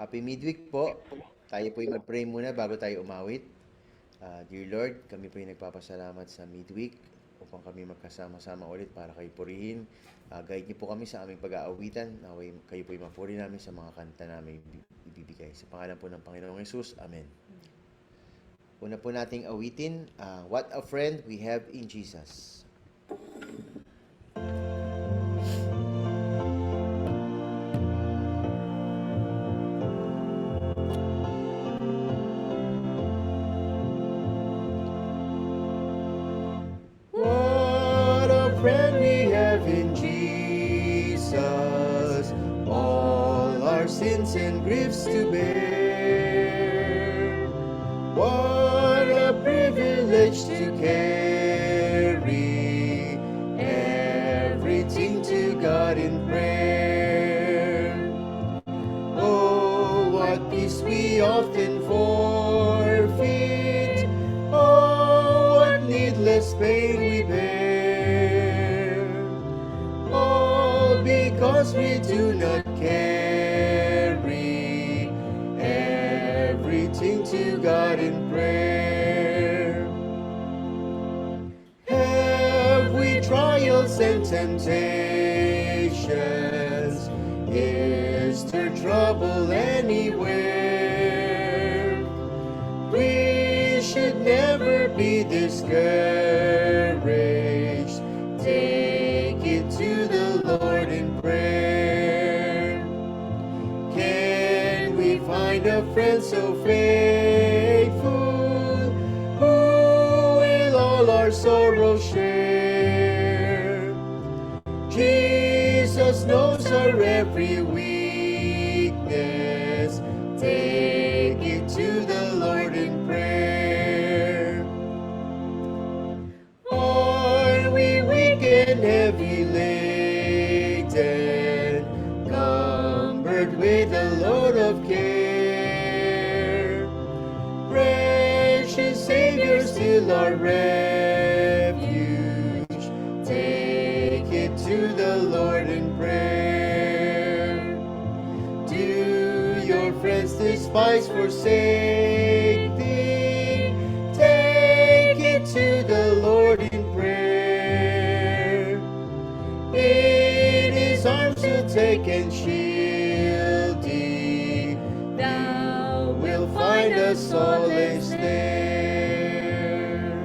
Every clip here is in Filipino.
Happy midweek po. Tayo po yung mag-pray muna bago tayo umawit. Dear Lord, kami po yung nagpapasalamat sa midweek upang kami magkasama-sama ulit para kayo purihin. Guide niyo po kami sa aming pag-aawitan. Naway kayo po yung mapuri namin sa mga kanta namin ibibigay. Sa pangalan po ng Panginoong Yesus. Amen. Una po nating awitin, What a Friend We Have in Jesus. What a friend we have in Jesus, all our sins and griefs to bear. What a privilege to carry everything to God in prayer. Oh, what peace we often forfeit. Oh, what needless pain we bear. All because we do not carry everything to God in prayer. Have we trials and temptations? Is there trouble anywhere? We should never be discouraged. Take it to the Lord in prayer. Can we find a friend so faithful who will all our sorrows share? Jesus knows our every weakness. Take it to the Lord in prayer. Are we weak and heavy laden, cumbered with a load of care? Precious Savior, still our refuge. Take it to the Lord in prayer. Do your friends despise, forsake thee? Take it to the Lord in prayer. In his arms he'll take and shield thee. Thou wilt find a solace there.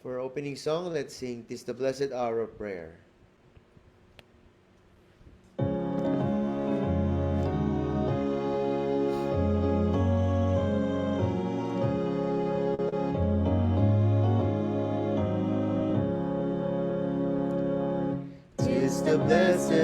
For our opening song, let's sing "'Tis the Blessed Hour of Prayer."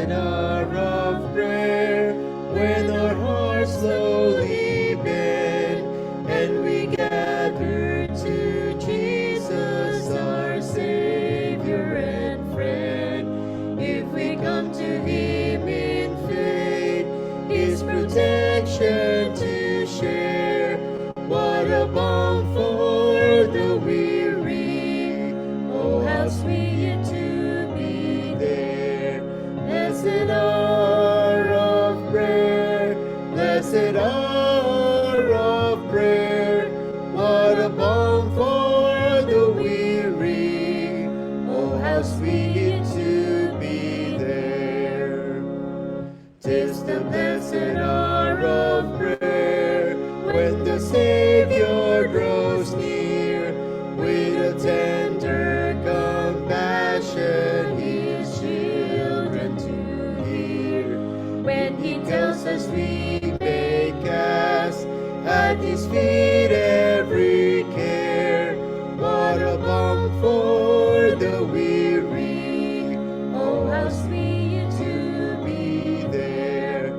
Blessed hour of prayer, when our hearts slowly bend, and we gather to Jesus, our Savior and friend. If we come to Him in faith, His protection to share, what a balm for the weary. Oh, how sweet to be there. Blessed hour of prayer, blessed hour of prayer. What a balm for the weary. Oh, how sweet to be there. 'Tis the blessed hour of prayer, when the Savior draws near, with a tender compassion His children to hear. When He tells us we may cast at His feet every care, what a balm for the weary. Oh, how sweet to be there.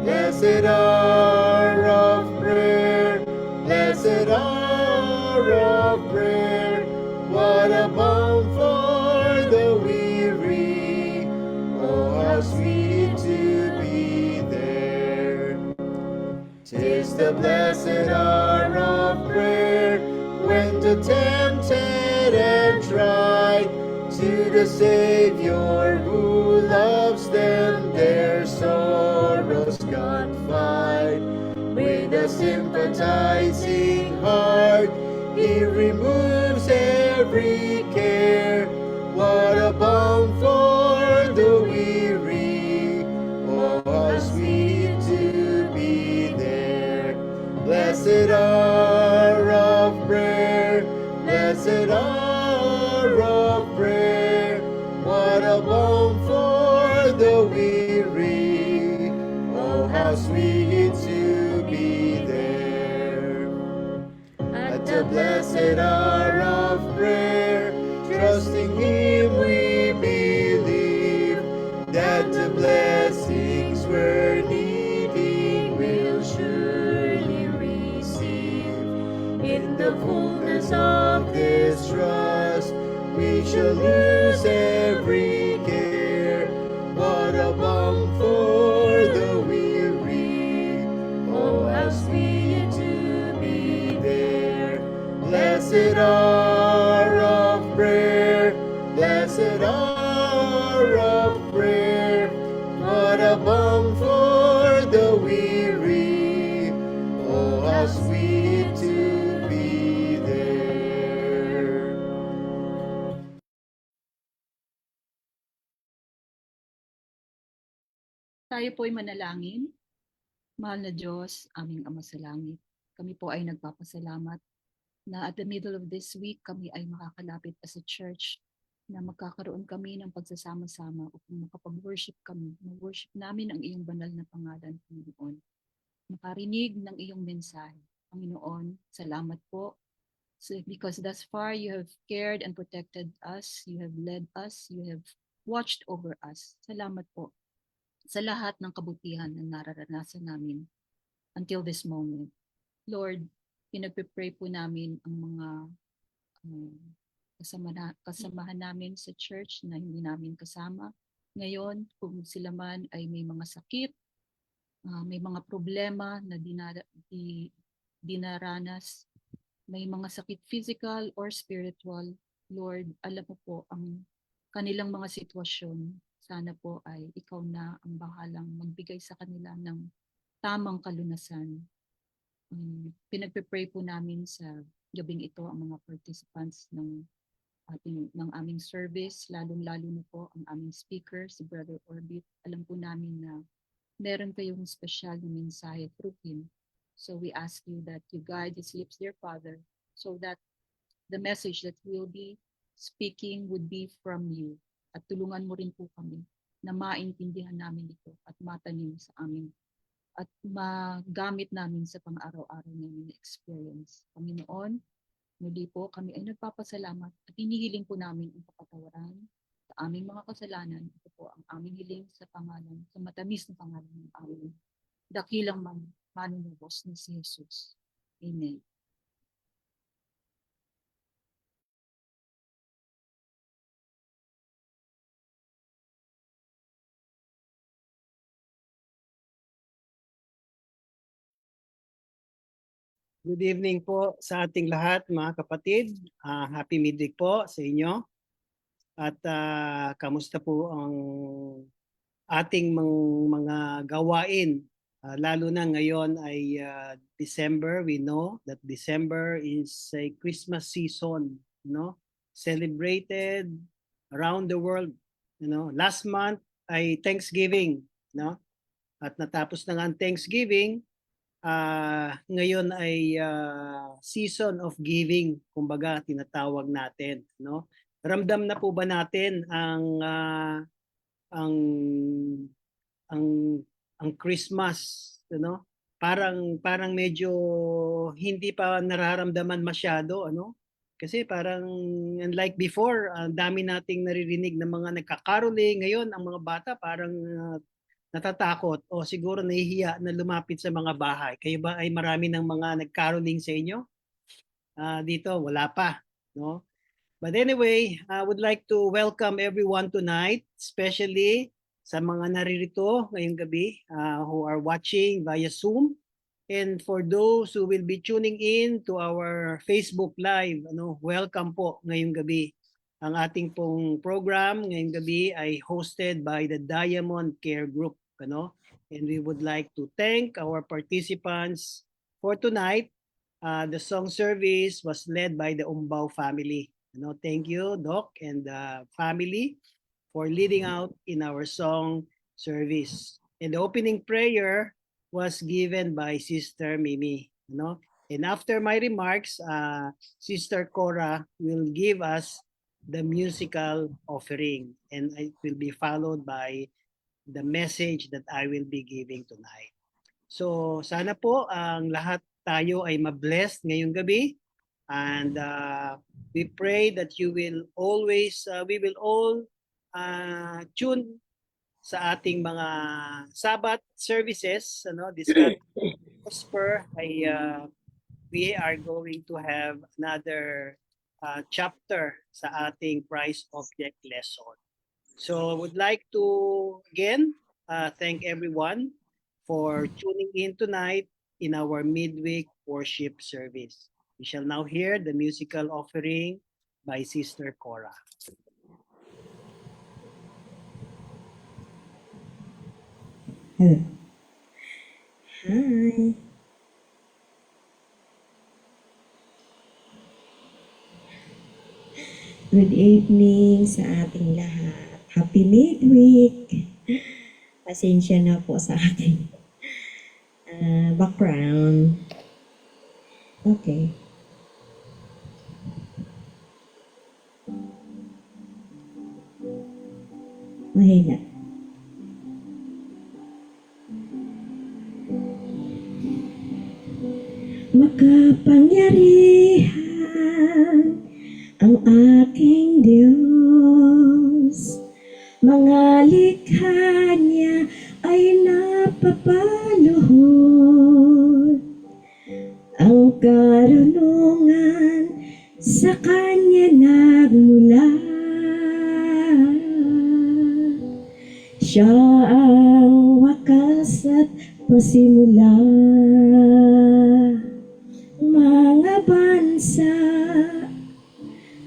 Blessed hour of prayer, blessed hour of prayer, what a balm for the weary. Oh, how sweet to be there. 'Tis the blessed hour of prayer, when the tempted and tried, to the Savior who loves them their sorrows confide. With a sympathizing heart, He removes every care. What a balm for the weary. Oh, how sweet to be there. Blessed hour of prayer, blessed hour of prayer. What a balm for the weary. Oh, how sweet to be there. At the blessed hour of prayer, trusting Him we believe, that the blessings we're needing we'll surely receive. In the fullness of this trust, we shall lose every care. What a balm for the weary. Oh, how sweet to be there. Blessed hour of prayer, blessed hour of prayer. What a balm for the weary. Oh, how sweet to be there. Tayo po'y manalangin. Mahal na Diyos, aming Ama sa Langit, kami po ay nagpapasalamat na at the middle of this week kami ay makakalapit as a church, na magkakaroon kami ng pagsasama-sama upang makapag-worship kami. Mag-worship namin ang iyong banal na pangalan, Panginoon. Makarinig ng iyong mensahe. Panginoon, salamat po. So, because thus far you have cared and protected us, you have led us, you have watched over us. Salamat po sa lahat ng kabutihan na nararanasan namin until this moment. Lord, pinagpipray po namin ang mga kasamahan namin sa church na hindi namin kasama. Ngayon, kung sila man ay may mga sakit, may mga problema na dinaranas, may mga sakit physical or spiritual, Lord, alam mo po ang kanilang mga sitwasyon. Sana po ay ikaw na ang bahalang magbigay sa kanila ng tamang kalunasan. Pinagpipray po namin sa gabing ito ang mga participants ng aming service, lalong-lalo na po ang aming speaker, si Brother Orbit. Alam po namin na meron kayong special na mensahe through him. So we ask you that you guide his lips, dear Father, so that the message that we'll be speaking would be from you. At tulungan mo rin po kami na maintindihan namin ito at matanim sa amin at magamit namin sa pang-araw-araw namin na experience. Panginoon, muli po kami ay nagpapasalamat at hinihiling po namin ang kapatawaran sa aming mga kasalanan. Ito po ang aming hiling sa pangalan, sa matamis na pangalan ng aming dakilang manunubos ni si Jesus. Amen. Good evening po sa ating lahat mga kapatid. Happy midweek po sa inyo. At kamusta po ang ating mga gawain? Lalo na ngayon ay December. We know that December is a Christmas season, no? Celebrated around the world, Last month ay Thanksgiving, no? At natapos na nga ang Thanksgiving. Ngayon ay season of giving, kumbaga tinatawag natin, no? Ramdam na po ba natin ang ang ang ang Christmas, Parang medyo hindi pa nararamdaman masyado, Kasi parang unlike before, ang dami nating naririnig ng mga nagkakaroling. Ngayon ang mga bata parang natatakot o siguro nahihiya na lumapit sa mga bahay. Kayo ba ay marami ng mga nag-caroling sa inyo? Dito, wala pa, no? But anyway, I would like to welcome everyone tonight, especially sa mga naririto ngayong gabi who are watching via Zoom. And for those who will be tuning in to our Facebook Live, welcome po ngayong gabi. Ang ating pong program ngayong gabi ay hosted by the Diamond Care Group, And we would like to thank our participants for tonight. The song service was led by the Umbao family. Thank you, Doc and the family for leading out in our song service. And the opening prayer was given by Sister Mimi, And after my remarks, Sister Cora will give us the musical offering, and it will be followed by the message that I will be giving tonight. So sana po ang lahat tayo ay ma-blessed ngayong gabi, and we pray that you will always, we will all tune sa ating mga Sabbath services, this Prosper ay we are going to have another chapter sa ating prize object lesson. So I would like to again thank everyone for tuning in tonight in our midweek worship service. We shall now hear the musical offering by Sister Cora. Hello. Hi. Good evening sa ating lahat. Happy midweek. Pasensya na po sa ating background. Okay. Mahina. Makapangyarihan ang aking Diyos, mga likha niya ay napapaluhod. Ang karunungan sa Kanya nagmula. Siya ang wakas at pasimula. Mga bansa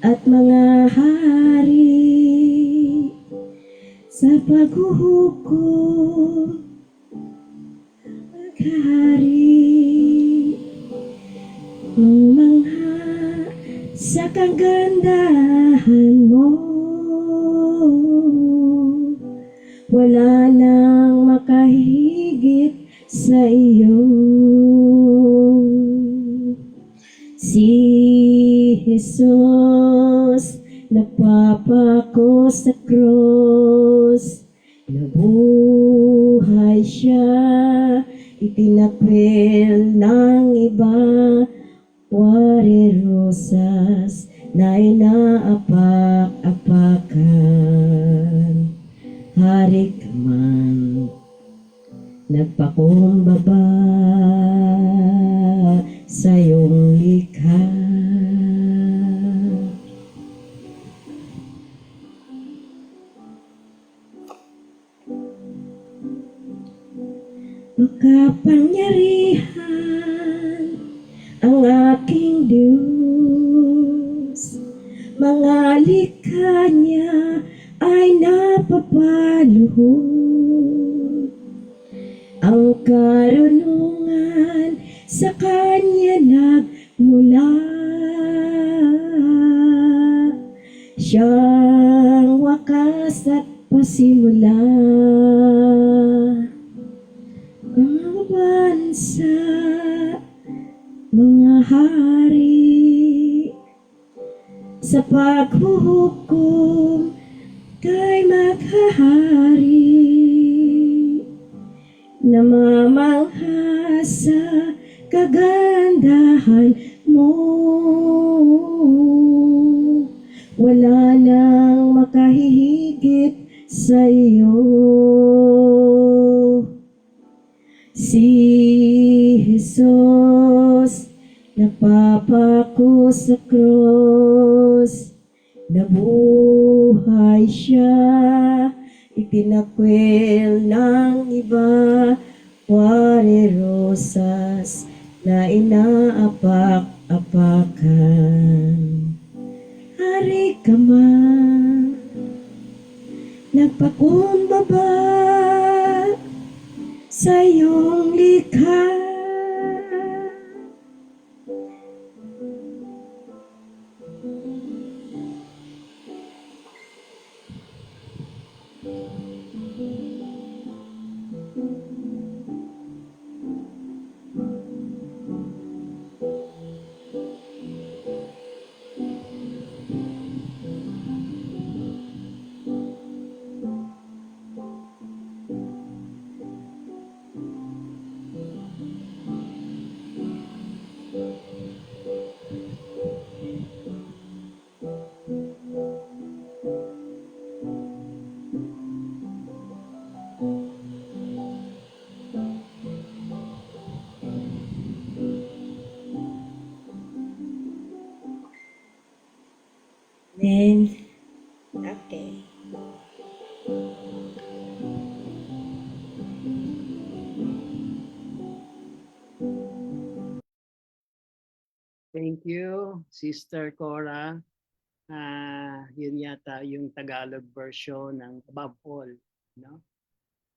at mga hari sa paghuhukom maghari, mangha sa kagandahan mo, wala nang makahigit sa iyo. Si Jesus nagpapako sa cross, nabuhay siya, itinapel ng iba, wari rosas na inaapak-apakan. likha. Makapangyarihan ang aking Diyos, mga likha niya ay napapaluhod. Ang karunungan sa Kanya nagmula. Siyang wakas at pasimula. Mga bansa, mga hari, sa paghuhukom kay maghahari. Namamangha sa kagandahan mo. Wala nang makahihigit sa iyo. Si Jesus napapako sa krus, nabuhay siya, itinakwil ng iba, wari rosas na inaapak-apakan. Hari ka man, nagpakumbaba sa iyong likha. Then, okay. Thank you, Sister Cora. Yun yata yung Tagalog version ng Above All. No?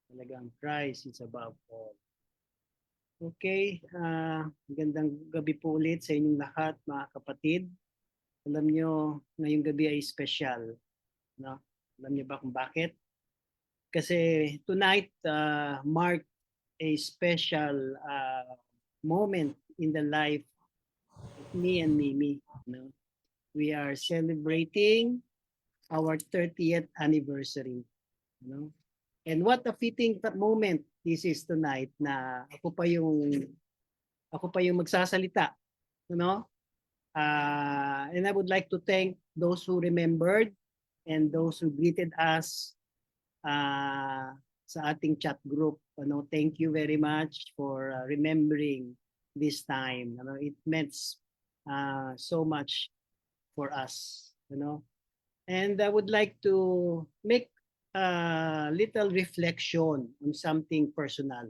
Talagang Christ is above all. Okay, magandang gabi po ulit sa inyong lahat, mga kapatid. Alam nyo, ngayong gabi ay special. No? Alam nyo ba kung bakit? Kasi tonight marked a special moment in the life of me and Mimi. No? We are celebrating our 30th anniversary. No? And what a fitting moment this is tonight na ako pa yung magsasalita. You know? And I would like to thank those who remembered and those who greeted us sa ating chat group. Thank you very much for remembering this time. It meant so much for us. And I would like to make a little reflection on something personal,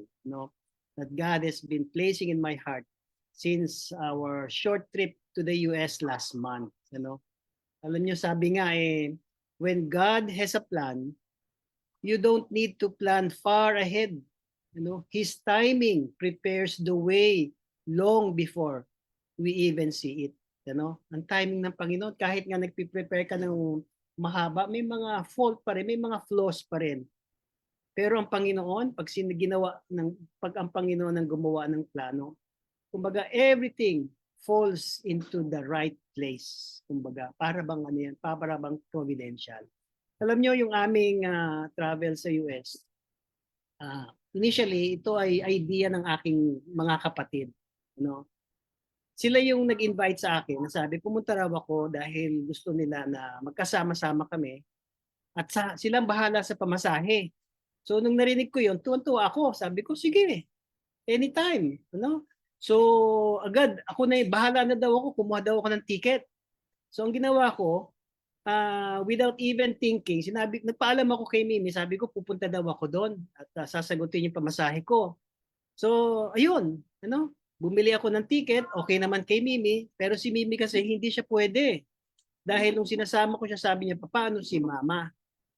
that God has been placing in my heart since our short trip to the US last month. Alam niyo, sabi nga when God has a plan, you don't need to plan far ahead. His timing prepares the way long before we even see it. Ang timing ng Panginoon, kahit nga nagpiprepare ka ng mahaba, may mga fault pa rin, may mga flaws pa rin. Pero ang Panginoon, pag ang Panginoon ang gumawa ng plano, kumbaga everything falls into the right place. Kumbaga, para bang providential. Alam nyo, yung aming travel sa US, initially, ito ay idea ng aking mga kapatid. Sila yung nag-invite sa akin, nasabi, pumunta raw ako dahil gusto nila na magkasama-sama kami at silang bahala sa pamasahe. So nung narinig ko yun, tuwan-tuwa ako. Sabi ko, sige, anytime. So agad ako na bahala na daw ako, kumuha daw ako ng ticket. So ang ginawa ko, without even thinking, nagpaalam ako kay Mimi, sabi ko pupunta daw ako doon at sasagutin yung pamasahe ko. So ayun, bumili ako ng ticket, okay naman kay Mimi, pero si Mimi kasi hindi siya pwede. Dahil nung sinasama ko siya, sabi niya, paano si Mama?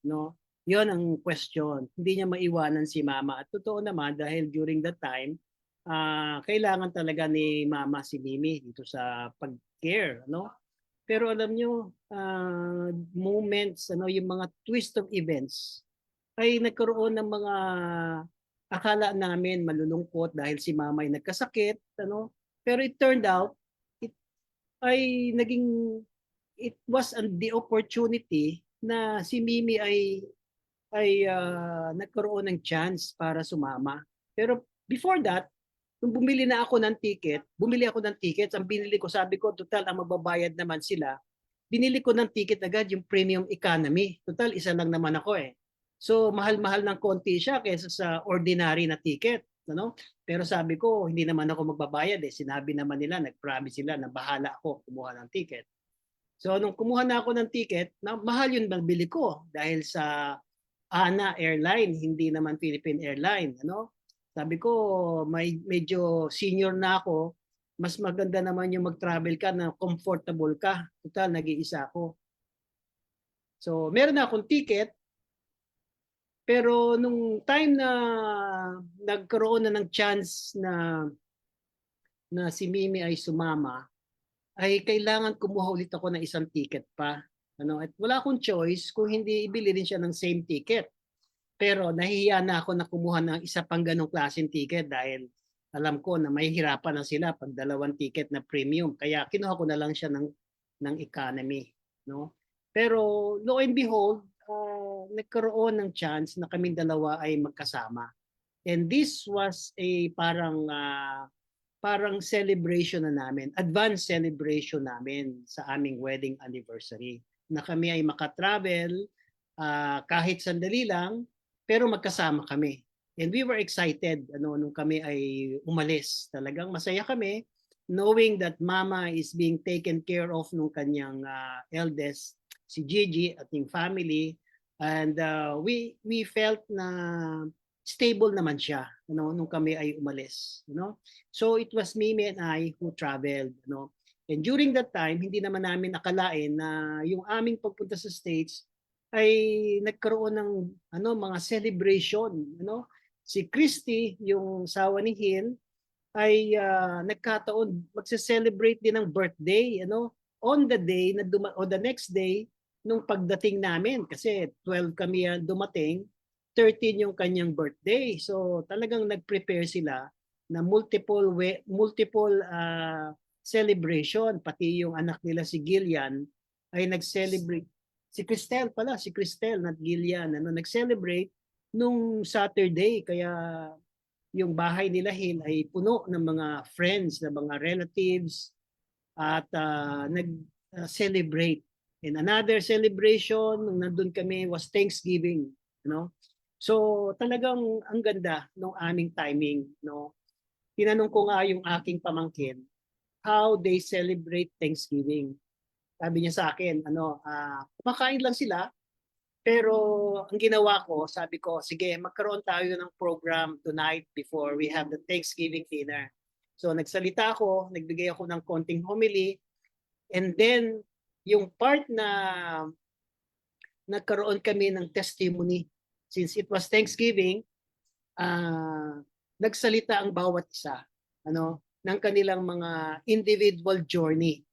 No? Yon ang question. Hindi niya maiwanan si Mama. At totoo naman dahil during that time, kailangan talaga ni Mama si Mimi dito sa pag-care, Pero alam niyo, moments, yung mga twist of events ay nagkaroon ng mga akala namin malulungkot dahil si Mama ay nagkasakit, Pero it turned out it ay it was the opportunity na si Mimi ay nagkaroon ng chance para sumama. Pero before that, nung bumili ako ng tickets, ang binili ko, sabi ko, total, ang magbabayad naman sila. Binili ko ng ticket agad yung premium economy. Total, isa lang naman ako eh. So, mahal-mahal ng konti siya kaysa sa ordinary na ticket. Pero sabi ko, hindi naman ako magbabayad eh. Sinabi naman nila, nag-promise sila na bahala ako kumuha ng ticket. So, nung kumuha na ako ng ticket, mahal yun bili ko dahil sa ANA Airline, hindi naman Philippine Airline. Sabi ko, medyo senior na ako, mas maganda naman yung mag-travel ka na comfortable ka. Total, nag-iisa ako. So, meron na akong ticket, pero nung time na nagkaroon na ng chance na si Mimi ay sumama, ay kailangan kumuha ulit ako ng isang ticket pa. At wala akong choice kung hindi ibili rin siya ng same ticket. Pero nahihiya na ako na kumuha ng isa pang ganong klaseng ticket dahil alam ko na may hirapan na sila pag dalawang ticket na premium. Kaya kinuha ko na lang siya ng economy. Pero lo and behold, nagkaroon ng chance na kaming dalawa ay magkasama. And this was a parang celebration na namin, advanced celebration namin sa aming wedding anniversary. Na kami ay makatravel kahit sandali lang, pero magkasama kami. And we were excited nung kami ay umalis. Talagang masaya kami knowing that Mama is being taken care of nung kanyang eldest, si Gigi, at yung family. And we felt na stable naman siya nung kami ay umalis. So it was Mimi and I who traveled. And during that time, hindi naman namin akalain na yung aming pagpunta sa States ay nagkaroon ng mga celebration. Si Christy, yung sawa ni Hill, ay nagkataon magse-celebrate din ng birthday on the day na o the next day nung pagdating namin, kasi 12 kami dumating, 13 yung kanyang birthday. So talagang nag-prepare sila na multiple celebration. Pati yung anak nila si Gillian ay nag-celebrate. Si Cristel, not Gillian, nag-celebrate nung Saturday. Kaya yung bahay nila Hill ay puno ng mga friends, ng mga relatives, at nag-celebrate. And another celebration nung nandun kami was Thanksgiving. So talagang ang ganda ng aming timing. Tinanong ko nga yung aking pamangkin how they celebrate Thanksgiving. Sabi niya sa akin, kumakain lang sila, pero ang ginawa ko, sabi ko, sige, magkaroon tayo ng program tonight before we have the Thanksgiving dinner. So nagsalita ako, nagbigay ako ng konting homily, and then yung part na nagkaroon kami ng testimony, since it was Thanksgiving, nagsalita ang bawat isa ng kanilang mga individual journey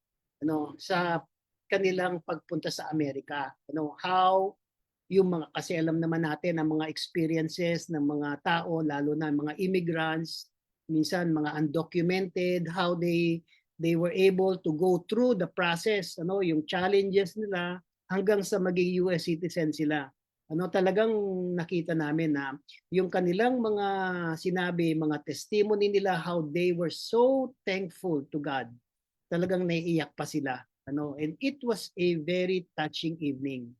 sa kanilang pagpunta sa Amerika. How yung mga, kasi alam naman natin ang mga experiences ng mga tao, lalo na mga immigrants, minsan mga undocumented, how they were able to go through the process, yung challenges nila hanggang sa maging US citizen sila. Talagang nakita namin na yung kanilang mga sinabi, mga testimony nila, how they were so thankful to God. Talagang naiiyak pa sila. And it was a very touching evening.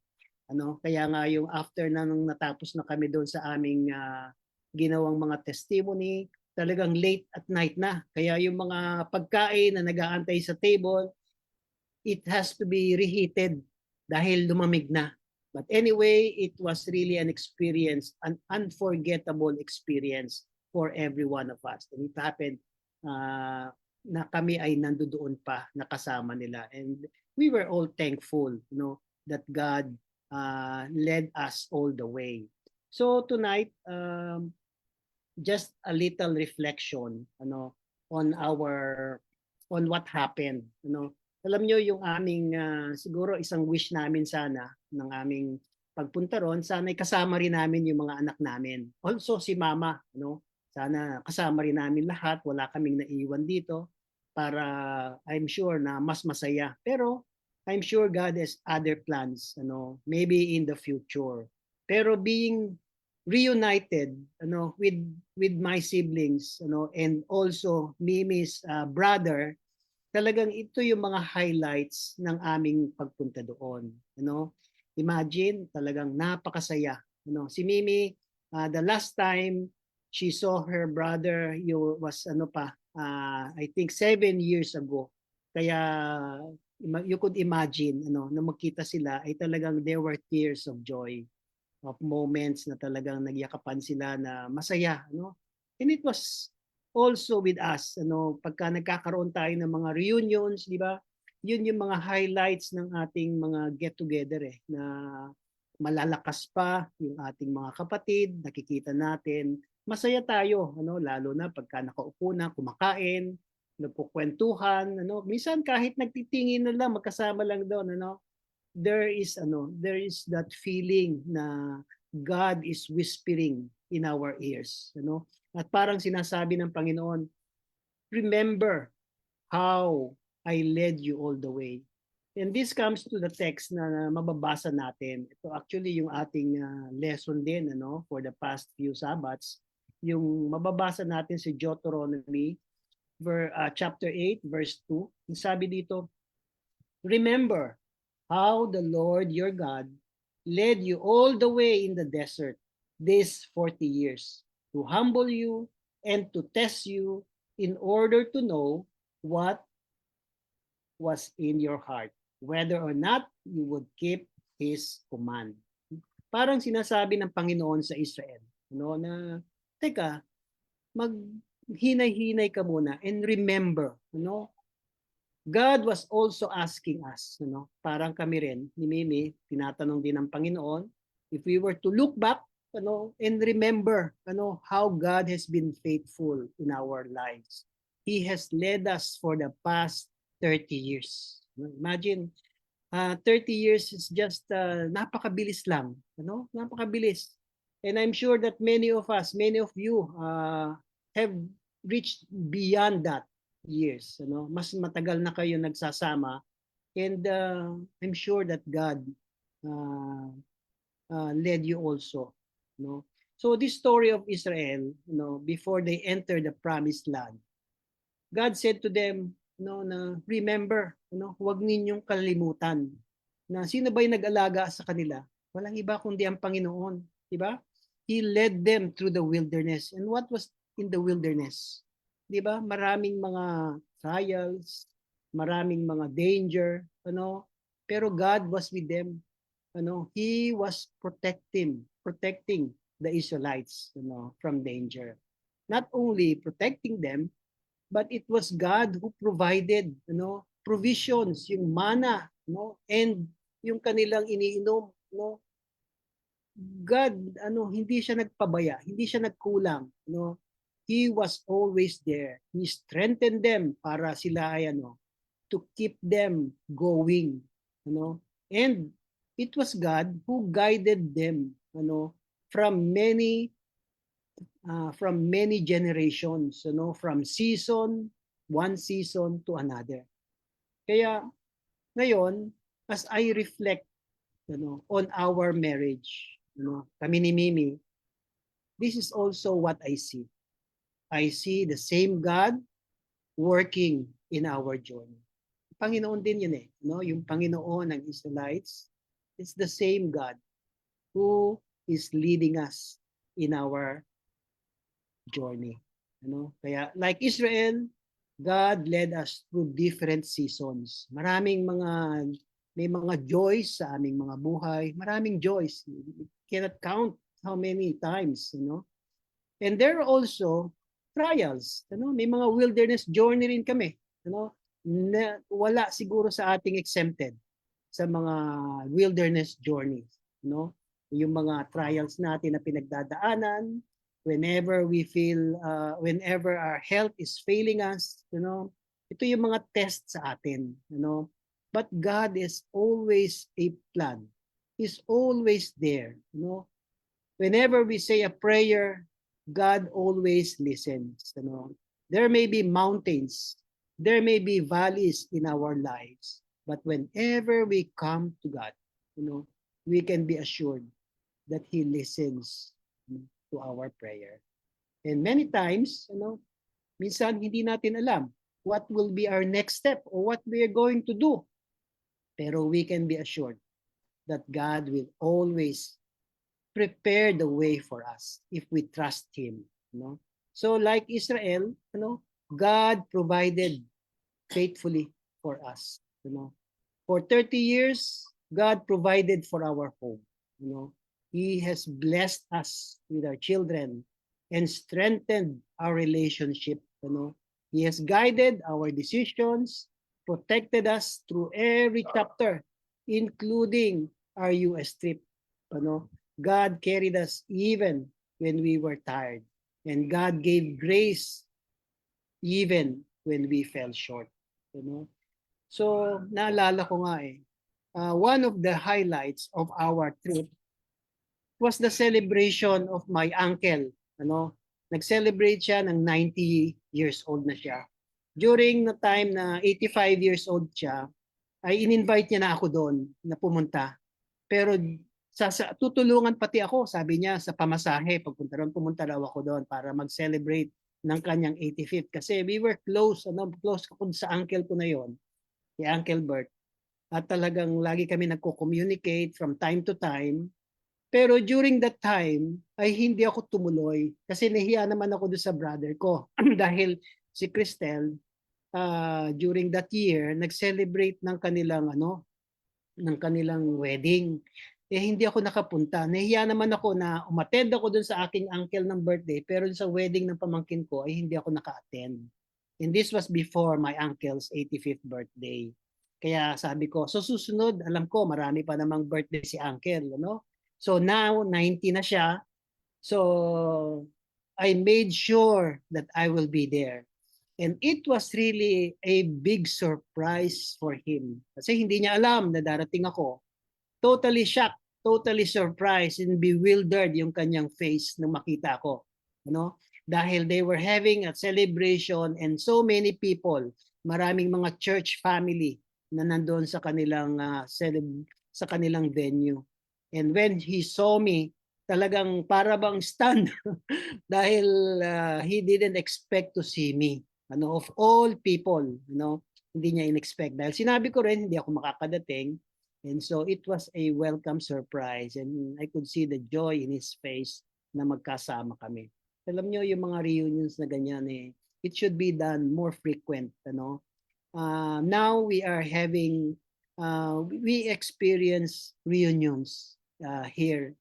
Kaya nga yung after na nung natapos na kami doon sa aming ginawang mga testimony, talagang late at night na. Kaya yung mga pagkain na nag-aantay sa table, it has to be reheated dahil lumamig na. But anyway, it was really an experience, an unforgettable experience for every one of us. And it happened na kami ay nandoon pa, nakasama nila. And we were all thankful, that God led us all the way. So tonight, just a little reflection, on what happened, Alam nyo yung aming siguro isang wish namin sana ng aming pagpunta ron, sana kasama rin namin yung mga anak namin. Also si Mama, sana kasama rin namin lahat, wala kaming naiwan dito para I'm sure na mas masaya. Pero I'm sure God has other plans, maybe in the future. Pero being reunited, with my siblings, and also Mimi's brother, talagang ito yung mga highlights ng aming pagpunta doon. Imagine, talagang napakasaya. Si Mimi, the last time she saw her brother, was I think 7 years ago. Kaya you could imagine, na magkita sila, ay talagang there were tears of joy, of moments na talagang nagyakapan sila na masaya. And it was also with us, pagka nagkakaroon tayo ng mga reunions, di ba? Yun yung mga highlights ng ating mga get together na malalakas pa yung ating mga kapatid, nakikita natin, masaya tayo, lalo na pagka nakaupo na, kumakain, nagkukwentuhan, minsan kahit nagtitingin na lang, magkasama lang doon, there is that feeling na God is whispering in our ears, At parang sinasabi ng Panginoon, remember how I led you all the way. And this comes to the text na mababasa natin. Ito actually yung ating lesson din, for the past few Sabbats. Yung mababasa natin si Deuteronomy chapter 8 verse 2. Sabi dito, remember how the Lord your God led you all the way in the desert these 40 years to humble you and to test you in order to know what was in your heart, whether or not you would keep His command. Parang sinasabi ng Panginoon sa Israel, na, teka, maghinay-hinay ka muna and remember, God was also asking us, parang kami rin, ni Mimi, tinatanong din ng Panginoon, if we were to look back, and remember, how God has been faithful in our lives. He has led us for the past 30 years. Imagine, 30 years is just napakabilis lang, napakabilis. And I'm sure that many of you have reached beyond that years, mas matagal na kayo nagsasama, and I'm sure that God led you also, So this story of Israel, before they enter the promised land, God said to them, na remember, huwag ninyong kalimutan na sino ba yung nag-alaga sa kanila? Walang iba kundi ang Panginoon, di ba? He led them through the wilderness. And what was in the wilderness? Di ba? Maraming mga trials, maraming mga danger, pero God was with them. He was protecting the Israelites, from danger. Not only protecting them, but it was God who provided, provisions, yung manna, and yung kanilang iniinom, God, hindi siya nagpabaya, hindi siya nagkulang, He was always there. He strengthened them para sila ay to keep them going, And it was God who guided them, from many generations, from one season to another. Kaya ngayon, as I reflect, on our marriage, kami ni Mimi, this is also what I see. I see the same God working in our journey. Panginoon din yun yung Panginoon ng Israelites, it's the same God who is leading us in our journey. Kaya like Israel, God led us through different seasons. May mga joys sa aming mga buhay. Maraming joys. We cannot count how many times. And there are also trials. May mga wilderness journey rin kami. Na wala siguro sa ating exempted sa mga wilderness journeys. Yung mga trials natin na pinagdadaanan, whenever our health is failing us, ito yung mga test sa atin. But God is always a plan. He's always there. Whenever we say a prayer, God always listens. There may be mountains, there may be valleys in our lives, but whenever we come to God, we can be assured that He listens to our prayer. And many times, minsan hindi natin alam what will be our next step or what we are going to do. Pero we can be assured that God will always prepare the way for us if we trust Him. So like Israel, God provided faithfully for us. For 30 years, God provided for our home. He has blessed us with our children and strengthened our relationship. He has guided our decisions, protected us through every chapter, including our US trip. God carried us even when we were tired, and God gave grace even when we fell short. So, naalala ko nga one of the highlights of our trip was the celebration of my uncle. Nag-celebrate siya ng 90 years old na siya. During the time na 85 years old siya, ay in-invite niya na ako doon na pumunta. Pero tutulungan pati ako, sabi niya, sa pamasahe. Pagpunta doon, pumunta daw ako doon para mag-celebrate ng kanyang 85th. Kasi we were close ako sa uncle ko na yon, si Uncle Bert. At talagang lagi kami nagko-communicate from time to time. Pero during that time, ay hindi ako tumuloy kasi nahiya naman ako doon sa brother ko. Dahil si Cristel, during that year, nag-celebrate ng kanilang wedding. Hindi ako nakapunta. Nahiya naman ako na umattend ako doon sa aking uncle ng birthday, pero sa wedding ng pamangkin ko ay hindi ako naka-attend. And this was before my uncle's 85th birthday. Kaya sabi ko, so susunod, alam ko, marami pa namang birthday si uncle, So now, 90 na siya. So I made sure that I will be there. And it was really a big surprise for him. Kasi hindi niya alam na darating ako. Totally shocked, totally surprised and bewildered yung kanyang face nung makita ko. Dahil they were having a celebration and so many people, maraming mga church family na nandoon sa kanilang venue. And when he saw me, talagang para bang stunned dahil he didn't expect to see me. Of all people, hindi niya in-expect. Dahil sinabi ko rin, hindi ako makakadating. And so it was a welcome surprise. And I could see the joy in his face na magkasama kami. Alam niyo, yung mga reunions na ganyan, it should be done more frequent. Now we are having, we experience reunions here.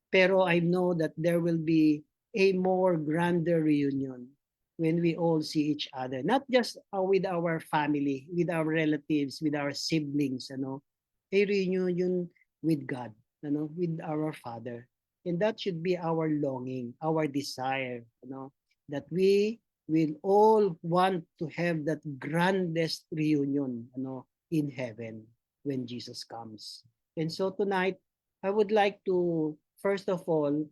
Pero I know that there will be a more grander reunion when we all see each other. Not just with our family, with our relatives, with our siblings, a reunion with God, with our Father. And that should be our longing, our desire, that we will all want to have that grandest reunion, in heaven when Jesus comes. And so tonight, I would like to, first of all,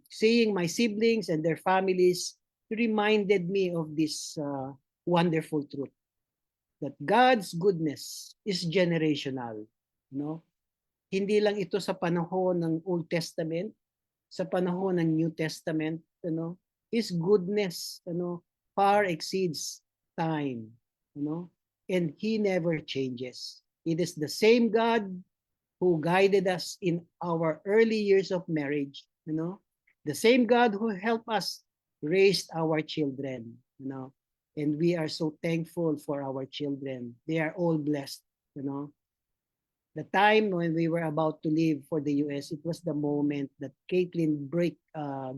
seeing my siblings and their families reminded me of this wonderful truth, that God's goodness is generational. Hindi lang ito sa panahon ng Old Testament, sa panahon ng New Testament, His goodness, far exceeds time, and He never changes. It is the same God who guided us in our early years of marriage, the same God who helped us raised our children, and we are so thankful for our children. They are all blessed, you know. The time when we were about to leave for the US, it was the moment that Caitlin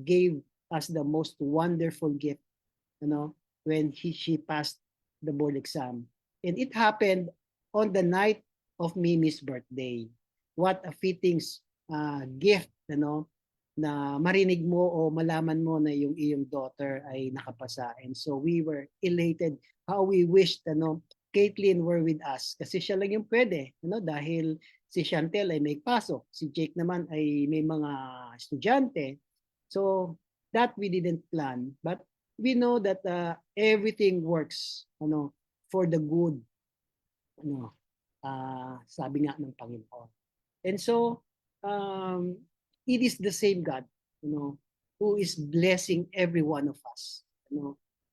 gave us the most wonderful gift, when she passed the board exam. And it happened on the night of Mimi's birthday. What a fitting gift, na marinig mo o malaman mo na yung iyong daughter ay nakapasa. And so we were elated. How we wished, Caitlin were with us. Kasi siya lang yung pwede, dahil si Chantel ay may pasok. Si Jake naman ay may mga estudyante. So that we didn't plan. But we know that everything works, for the good, sabi nga ng Panginoon. And so, it is the same God, who is blessing every one of us.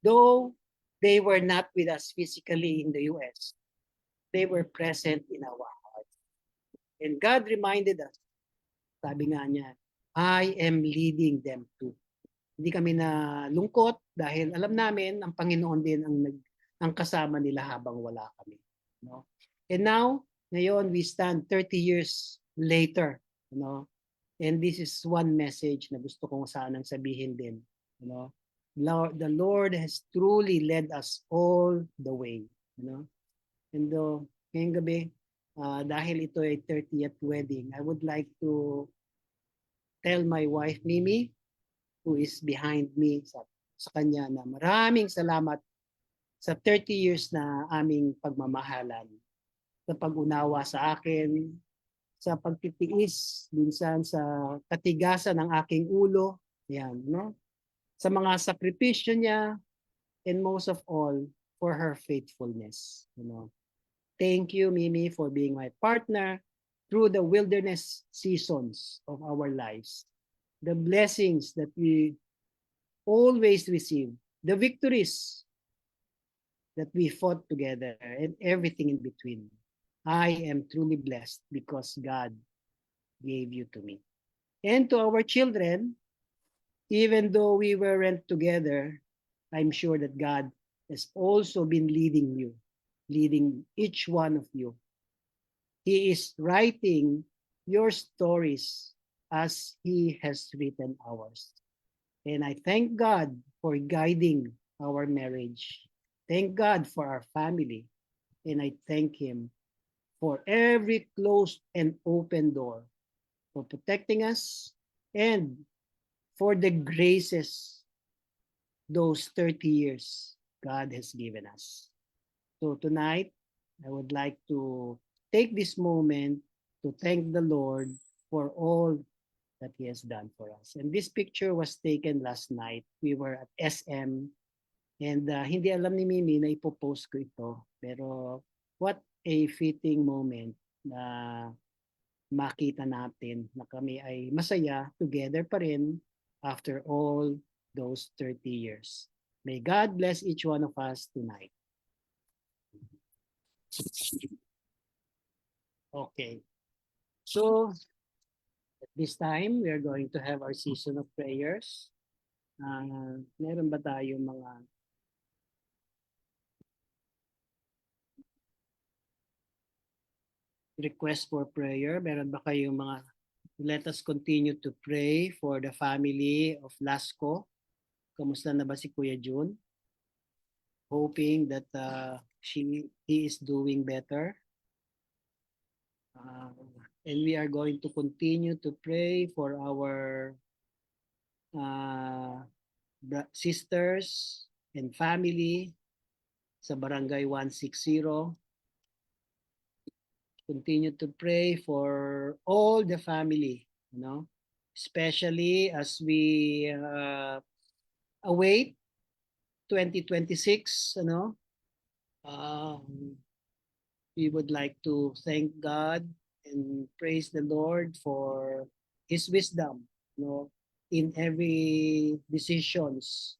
Though they were not with us physically in the US, they were present in our hearts. And God reminded us, sabi nga niya, I am leading them too. Hindi kami na lungkot dahil alam namin ang Panginoon din ang kasama nila habang wala kami. And now, ngayon we stand 30 years later, and this is one message na gusto kong sanang sabihin din, the Lord has truly led us all the way, And ngayong gabi, dahil ito ay 30th wedding, I would like to tell my wife Mimi, who is behind me, sa kanya na maraming salamat sa 30 years na aming pagmamahalan, sa pag-unawa sa akin, sa pagtitiis, minsan sa katigasan ng aking ulo, sa mga sakripisyo niya, and most of all, for her faithfulness. Thank you, Mimi, for being my partner through the wilderness seasons of our lives. The blessings that we always receive, the victories that we fought together, and everything in between. I am truly blessed because God gave you to me. And to our children, even though we weren't together, I'm sure that God has also been leading you, leading each one of you. He is writing your stories as He has written ours. And I thank God for guiding our marriage. Thank God for our family. And I thank Him for every closed and open door, for protecting us, and for the graces those 30 years God has given us. So tonight, I would like to take this moment to thank the Lord for all that He has done for us. And this picture was taken last night. We were at SM, and hindi alam ni Mimi na ipopost ko ito. Pero what a fitting moment na makita natin na kami ay masaya together pa rin after all those 30 years. May God bless each one of us tonight. Okay. So, at this time, we are going to have our season of prayers. Meron ba tayong mga request for prayer? Meron ba kayong mga, let us continue to pray for the family of Lasco. Kamusta na ba si Kuya June? Hoping that he is doing better. And we are going to continue to pray for our sisters and family sa Barangay 160. Continue to pray for all the family, especially as we await 2026, we would like to thank God and praise the Lord for His wisdom, in every decisions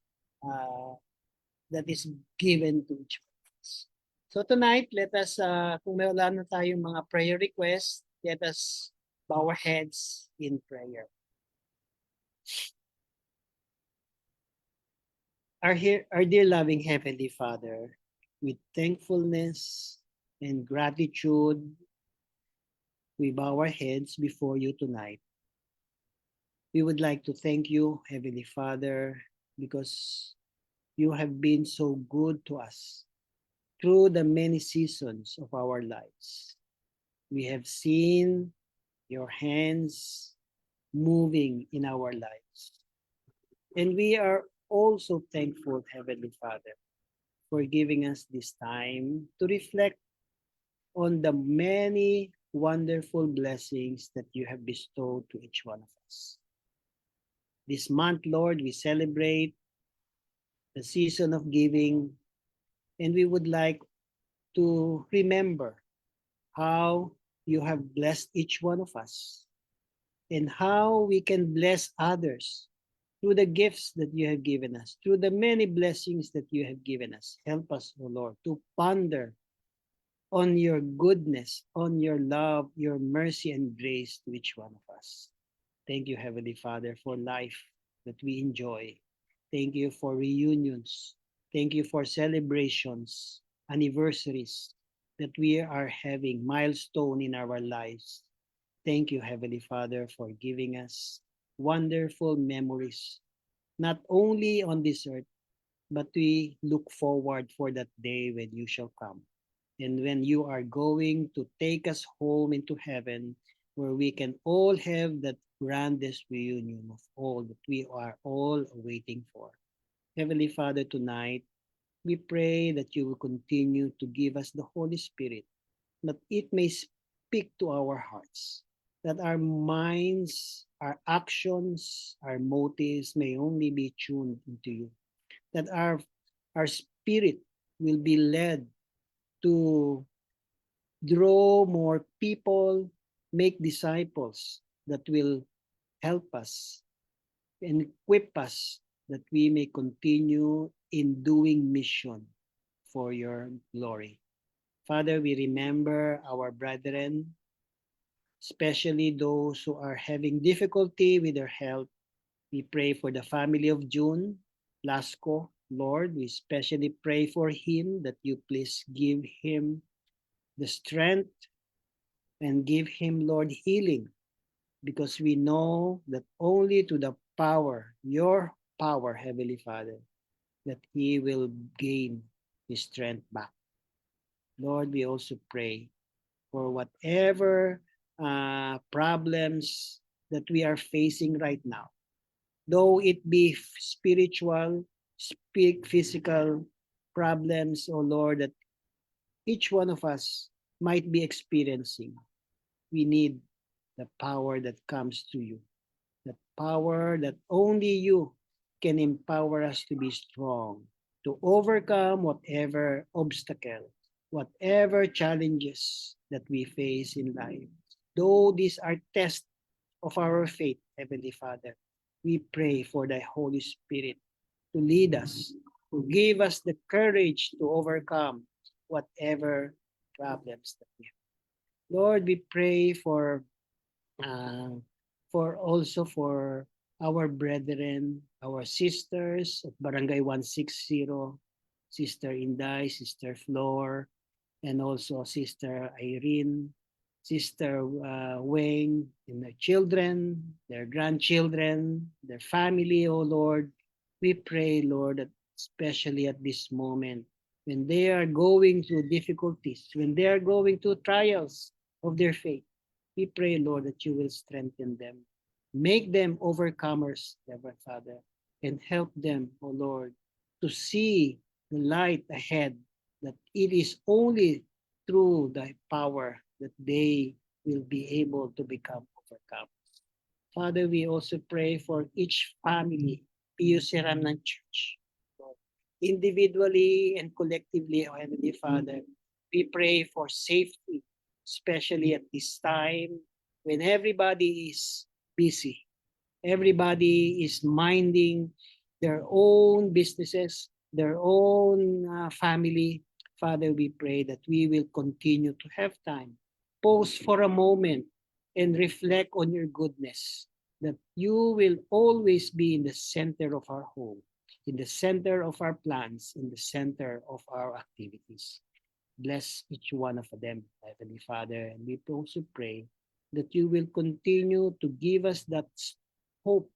that is given to each of us. So tonight, let us, kung wala na tayong mga prayer requests, let us bow our heads in prayer. Our dear loving Heavenly Father, with thankfulness and gratitude, we bow our heads before you tonight. We would like to thank you, Heavenly Father, because you have been so good to us through the many seasons of our lives. We have seen your hands moving in our lives. And we are also thankful, Heavenly Father, for giving us this time to reflect on the many wonderful blessings that you have bestowed to each one of us. This month, Lord, we celebrate the season of giving, and we would like to remember how you have blessed each one of us and how we can bless others through the gifts that you have given us, through the many blessings that you have given us. Help us, O Lord, to ponder on your goodness, on your love, your mercy and grace to each one of us. Thank you, Heavenly Father, for life that we enjoy. Thank you for reunions. Thank you for celebrations, anniversaries that we are having, milestone in our lives. Thank you, Heavenly Father, for giving us wonderful memories, not only on this earth, but we look forward for that day when you shall come. And when you are going to take us home into heaven, where we can all have that grandest reunion of all that we are all waiting for. Heavenly Father, tonight, we pray that you will continue to give us the Holy Spirit, that it may speak to our hearts, that our minds, our actions, our motives may only be tuned into you, that our spirit will be led to draw more people, make disciples that will help us and equip us that we may continue in doing mission for your glory. Father, we remember our brethren, especially those who are having difficulty with their health. We pray for the family of June Lasco. Lord, we especially pray for him that you please give him the strength and give him, Lord, healing, because we know that only to the power, your power, Heavenly Father, that he will gain his strength back. Lord, we also pray for whatever problems that we are facing right now, though it be spiritual, physical problems, oh Lord, that each one of us might be experiencing. We need the power that comes to you, the power that only you can empower us to be strong, to overcome whatever obstacle, whatever challenges that we face in life. Though these are tests of our faith, Heavenly Father, we pray for thy Holy Spirit to lead us, to give us the courage to overcome whatever problems that we have. Lord, we pray uh, also for our brethren, our sisters at Barangay 160, Sister Inday, Sister Flor, and also Sister Irene, Sister Wayne, and their children, their grandchildren, their family, oh Lord. We pray, Lord, that especially at this moment, when they are going through difficulties, when they are going through trials of their faith, we pray, Lord, that you will strengthen them. Make them overcomers, Heavenly Father, and help them, O Lord, to see the light ahead, that it is only through thy power that they will be able to become overcomers. Father, we also pray for each family, PUC Remnant Church. Individually and collectively, O Heavenly Father, we pray for safety, especially at this time when everybody is busy. Everybody is minding their own businesses, their own family. Father, we pray that we will continue to have time. Pause for a moment and reflect on your goodness, that you will always be in the center of our home. in the center of our plans, in the center of our activities. Bless each one of them, Heavenly Father, and we also pray that you will continue to give us that hope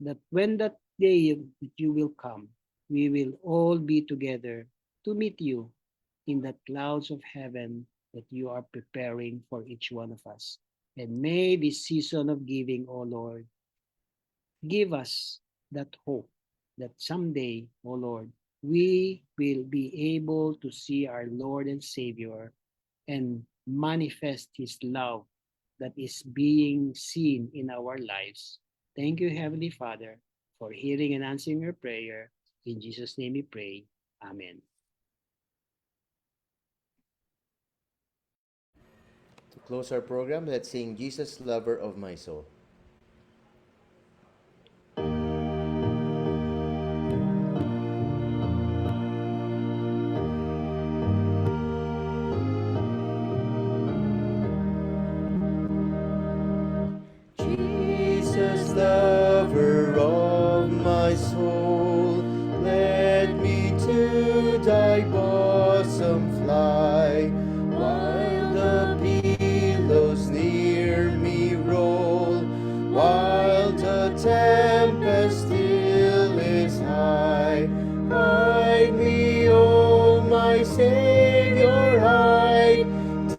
that when that day that you will come, we will all be together to meet you in the clouds of heaven that you are preparing for each one of us. And may this season of giving, O Lord, give us that hope that someday, O Lord, we will be able to see our Lord and Savior and manifest His love that is being seen in our lives. Thank you, Heavenly Father, for hearing and answering your prayer. In Jesus' name we pray. Amen. To close our program, let's sing Jesus, Lover of My Soul. Jesus, lover of my soul, let me to thy bosom fly, while the billows near me roll, while the tempest still is high. Hide me, O my Savior, hide,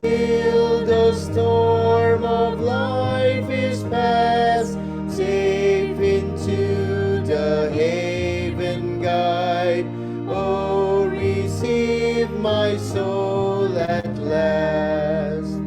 till the storm of life is past, safe into the haven guide. Oh, receive my soul at last.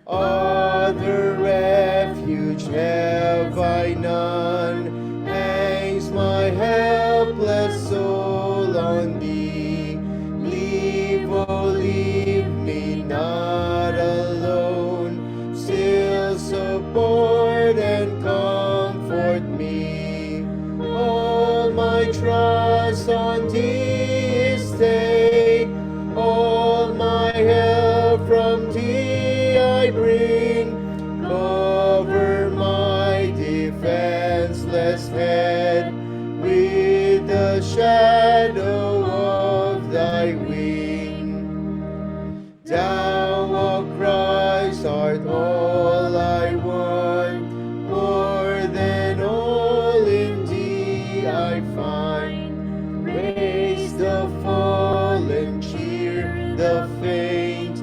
Other refuge have I none, hangs my helpless soul on thee. Leave, oh, leave me not alone, still support and comfort me. All my trust on thee is stayed, all my help from thee I bring. Cover my defenseless head with the shadow of thy wing. Thou, O Christ, art all I want, more than all in thee I find. Raise the fallen, cheer the faint,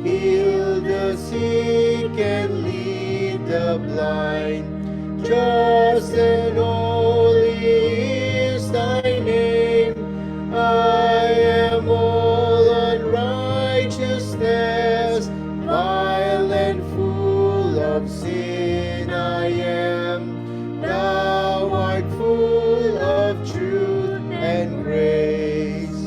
heal the sick and lead the blind. Just and holy is thy name. I am all unrighteousness, vile and full of sin I am. Thou art full of truth and grace.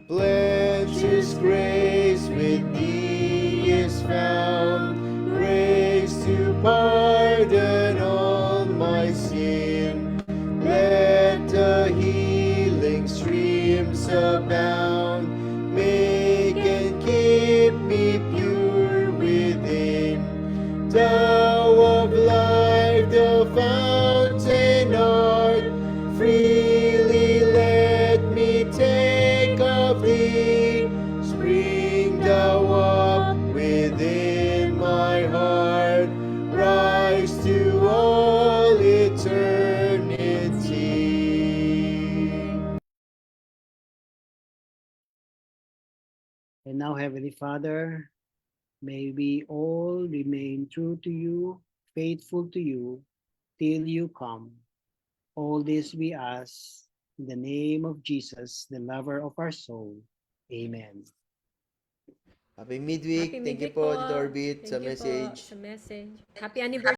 Plenteous grace with thee is found, grace to pardon all my sin. Let the healing streams abound, make and keep me pure within. Thou of life, the fountain art, freely let me take of thee. Spring thou up within my heart, rise to all eternity. And now, Heavenly Father, may we all remain true to you, faithful to you, till you come. All this we ask in the name of Jesus, the lover of our soul. Amen. Happy midweek. Happy Thank you midweek po, po. Tito Orbit, sa Thank you po message. sa message. Happy anniversary.